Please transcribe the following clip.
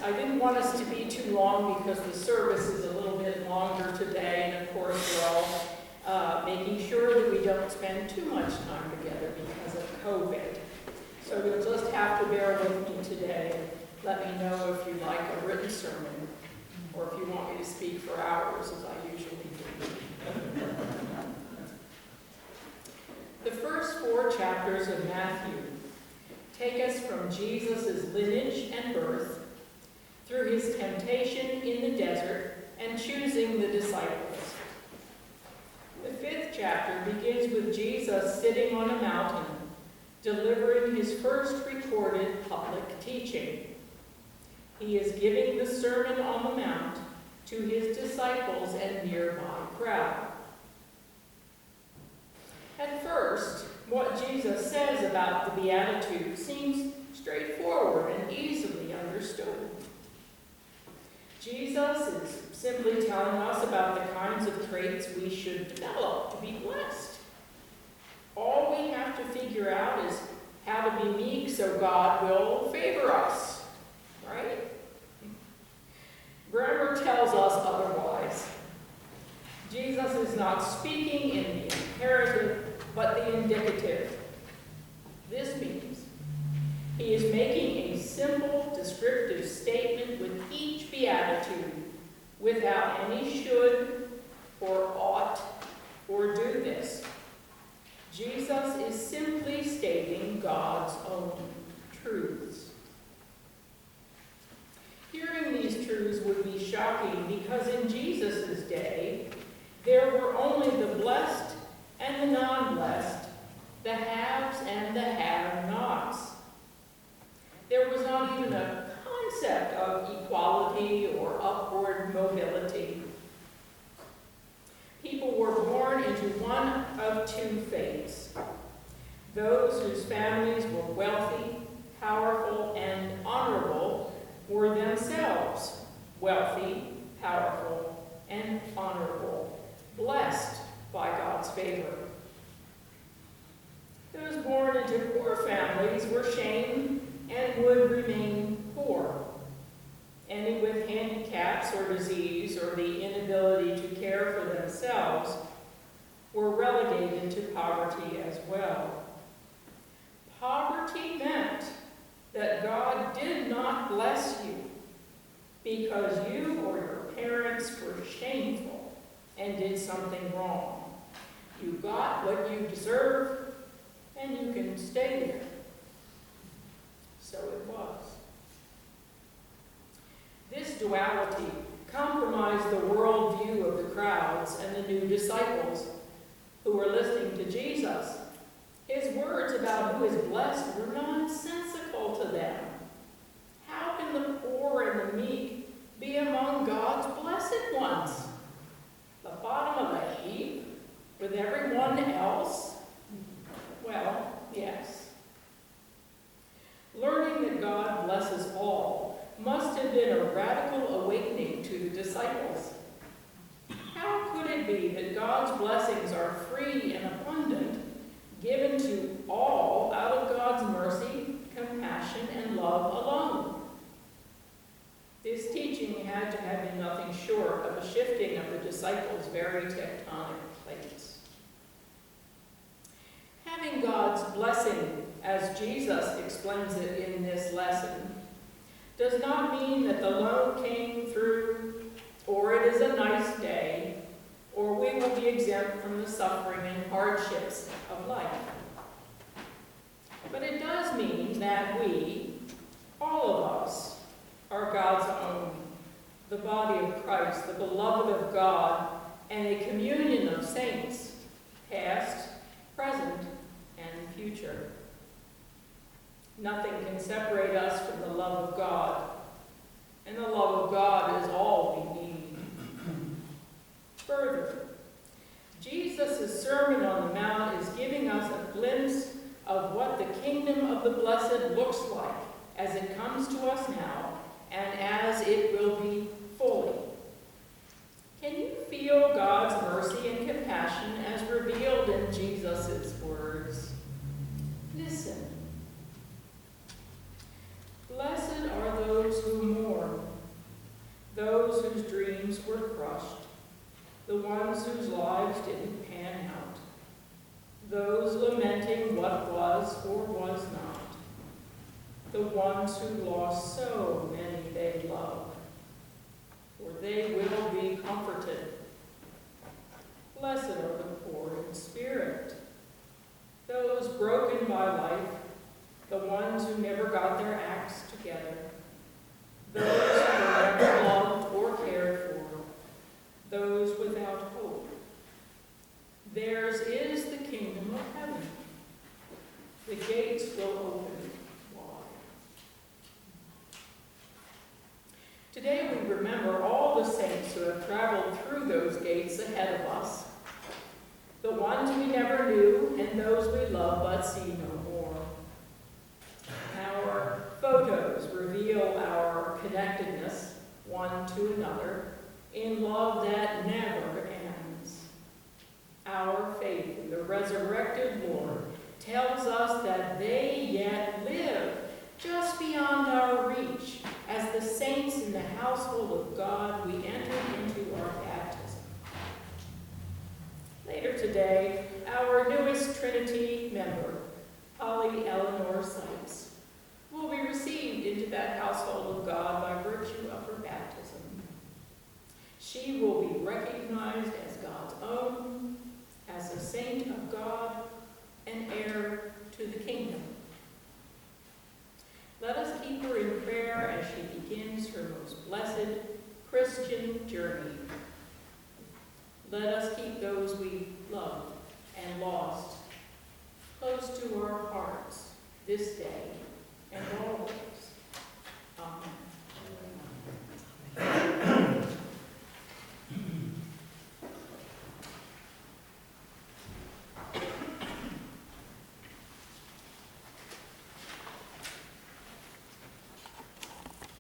I didn't want us to be too long because the service is a little bit longer today, and of course we're all making sure that we don't spend too much time together because of COVID. So you'll just have to bear with me today and let me know if you like a written sermon or if you want me to speak for hours as I usually do. The first 4 chapters of Matthew take us from Jesus' lineage and birth through his temptation in the desert and choosing the disciples. The 5th chapter begins with Jesus sitting on a mountain, delivering his first recorded public teaching. He is giving the Sermon on the Mount to his disciples and nearby crowd. At first, what Jesus says about the Beatitudes seems straightforward and easily understood. Jesus is simply telling us about the kinds of traits we should develop to be blessed. All we have to figure out is how to be meek so God will favor us, right? Grammar tells us otherwise. Jesus is not speaking in the imperative, but the indicative. This means he is making a simple, descriptive statement with each beatitude without any should or ought or do this. Jesus is simply stating God's own truths. Hearing these truths would be shocking because in Jesus' day, there were only the blessed and the non-blessed, the haves and the have-nots. There was not even a concept of equality or upward mobility. People were born into one of 2 fates. Those whose families were wealthy, powerful, and honorable were themselves wealthy, powerful, and honorable, blessed by God's favor. Those born into poor families were shamed and would remain poor. Any with handicaps or disease or the inability to care for themselves were relegated to poverty as well. Poverty meant that God did not bless you because you or your parents were shameful and did something wrong. You got what you deserve, and you can stay there. So it was. This duality compromised the worldview of the crowds and the new disciples who were listening to Jesus. His words about who is blessed were nonsensical to them. How can the poor and the meek be among God's blessed ones? The bottom of the heap with everyone else? Well, yes. Learning that God blesses all must have been a radical awakening to the disciples. How could it be that God's blessings are free and abundant, given to all out of God's mercy, compassion, and love alone? This teaching had to have been nothing short of a shifting of the disciples' very tectonic plates. Having God's blessing, as Jesus explains it in this lesson, does not mean that the loan came through, or it is a nice day, or we will be exempt from the suffering and hardships of life. But it does mean that we, all of us, are God's own, the body of Christ, the beloved of God, and a communion of saints, past, present, and future. Nothing can separate us from the love of God, and the love of God is all we need. Further, Jesus' Sermon on the Mount is giving us a glimpse of what the kingdom of the blessed looks like as it comes to us now and as it will be fully. Can you feel God's mercy and compassion as revealed in Jesus' words? Listen. Blessed are those who mourn, crushed, the ones whose lives didn't pan out, those lamenting what was or was not, the ones who lost so many they love, for they will be comforted. Blessed are the poor in spirit, those broken by life, the ones who never got their acts together, those who were never loved or cared for, those without hope. Theirs is the kingdom of heaven. The gates will open wide. Today we remember all the saints who have traveled through those gates ahead of us, the ones we never knew and those we love but see no more. Our photos reveal our connectedness one to another in love that never ends. Our faith in the resurrected Lord tells us that they yet live just beyond our reach as the saints in the household of God we enter into our baptism. Later today, our newest Trinity member, Holly Eleanor Sykes, will be received into that household of God by virtue of her baptism. She will be recognized as God's own, as a saint of God, and heir to the kingdom. Let us keep her in prayer as she begins her most blessed Christian journey. Let us keep those we love